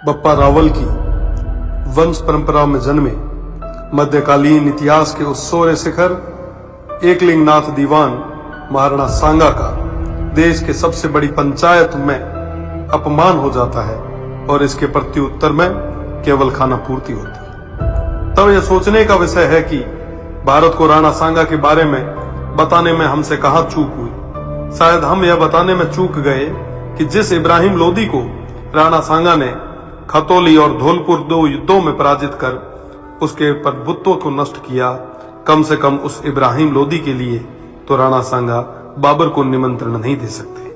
बप्पा रावल की वंश परंपरा में जन्मे मध्यकालीन इतिहास के उस सोरे शिखर एकलिंगनाथ दीवान महाराणा सांगा का देश के सबसे बड़ी पंचायत में अपमान हो जाता है और इसके प्रत्युत्तर में केवल खाना पूर्ति होती है। तब यह सोचने का विषय है कि भारत को राणा सांगा के बारे में बताने में हमसे कहां चूक हुई। शायद हम यह बताने में चूक गए कि जिस इब्राहिम लोदी को राणा सांगा ने खतौली और धौलपुर 2 युद्धों में पराजित कर उसके प्रभुत्व को नष्ट किया, कम से कम उस इब्राहिम लोदी के लिए तो राणा सांगा बाबर को निमंत्रण नहीं दे सकते।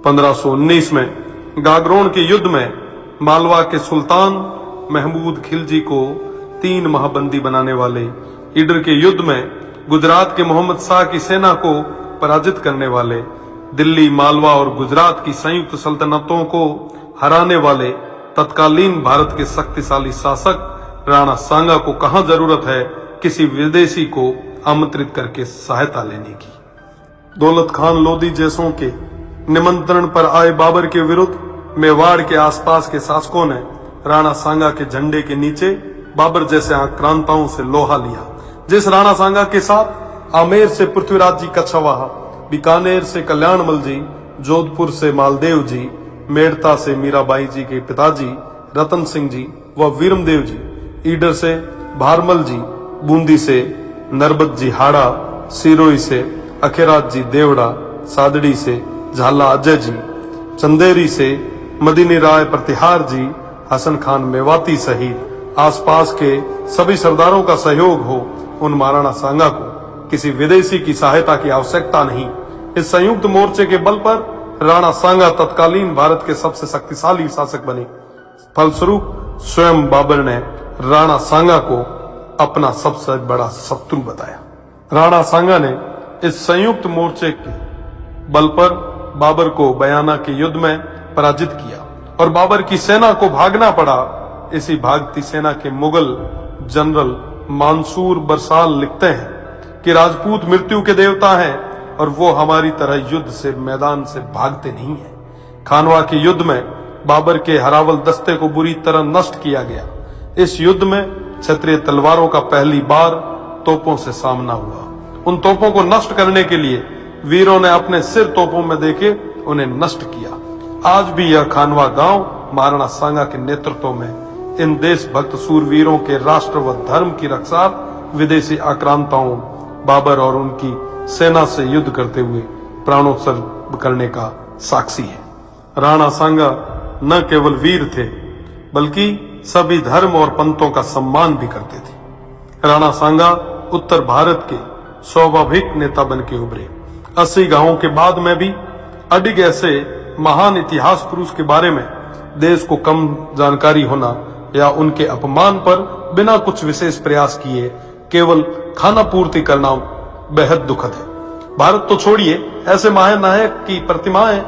1519 में गागरोन के युद्ध में मालवा के सुल्तान महमूद खिलजी को 3 माह बंदी बनाने वाले, ईडर के युद्ध में गुजरात के मोहम्मद शाह की सेना को पराजित करने वाले, दिल्ली, मालवा और गुजरात की संयुक्त सल्तनतों को हराने वाले तत्कालीन भारत के शक्तिशाली शासक राणा सांगा को कहां जरूरत है किसी विदेशी को आमंत्रित करके सहायता लेने की। दौलत खान लोदी जैसों के निमंत्रण पर आए बाबर के विरुद्ध मेवाड़ के आसपास के शासकों ने राणा सांगा के झंडे के नीचे बाबर जैसे आक्रांताओं से लोहा लिया। जिस राणा सांगा के साथ आमेर से पृथ्वीराज जी कछवाहा, बीकानेर से कल्याणमल जी, जोधपुर से मालदेव जी, मेड़ता से मीराबाई जी के पिताजी रतन सिंह जी व वीरमदेव जी, ईडर से भारमल जी, बूंदी से नरबत जी हाड़ा, सिरोही से अखेराज जी देवड़ा, सादड़ी से झाला अजय जी, चंदेरी से मदीनी राय प्रतिहार जी, हसन खान मेवाती सहित आसपास के सभी सरदारों का सहयोग हो, उन महाराणा सांगा को किसी विदेशी की सहायता की आवश्यकता नहीं। इस संयुक्त मोर्चे के बल पर राणा सांगा तत्कालीन भारत के सबसे शक्तिशाली शासक बने। फलस्वरूप स्वयं बाबर ने राणा सांगा को अपना सबसे बड़ा शत्रु बताया। राणा सांगा ने इस संयुक्त मोर्चे के बल पर बाबर को बयाना के युद्ध में पराजित किया और बाबर की सेना को भागना पड़ा। इसी भागती सेना के मुगल जनरल मंसूर बरसाल लिखते हैं कि राजपूत मृत्यु के देवता हैं और वो हमारी तरह युद्ध से मैदान से भागते नहीं हैं। खानवा के युद्ध में बाबर के हरावल दस्ते को बुरी तरह नष्ट किया गया। इस युद्ध में क्षत्रिय तलवारों का पहली बार तोपों से सामना हुआ। उन तोपों को नष्ट करने के लिए वीरों ने अपने सिर तोपों में देके उन्हें नष्ट किया। आज भी यह खानवा गांव महाराणा सांगा के नेतृत्व में इन देशभक्त सूरवीरों के राष्ट्र व धर्म की रक्षा विदेशी आक्रांताओं बाबर और उनकी सेना से युद्ध करते हुए प्राणोत्सर्ग करने का साक्षी है। राणा सांगा न केवल वीर थे बल्कि सभी धर्म और पंथों का सम्मान भी करते थे। राणा सांगा उत्तर भारत के स्वाभाविक नेता बन के उभरे। 80 गांवों के बाद में भी अडिग ऐसे महान इतिहास पुरुष के बारे में देश को कम जानकारी होना या उनके अपमान पर बिना कुछ विशेष प्रयास किए केवल खाना पूर्ति करना बेहद दुखद है। भारत तो छोड़िए, ऐसे महानायक की प्रतिमाएं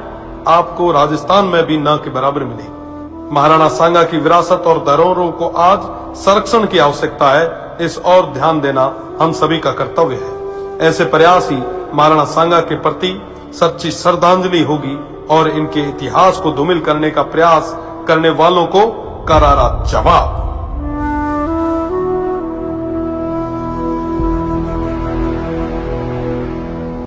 आपको राजस्थान में भी न के बराबर मिलेगी। महाराणा सांगा की विरासत और धरोहरों को आज संरक्षण की आवश्यकता है। इस और ध्यान देना हम सभी का कर्तव्य है। ऐसे प्रयास ही महाराणा सांगा के प्रति सच्ची श्रद्धांजलि होगी और इनके इतिहास को धूमिल करने का प्रयास करने वालों को करारा जवाब।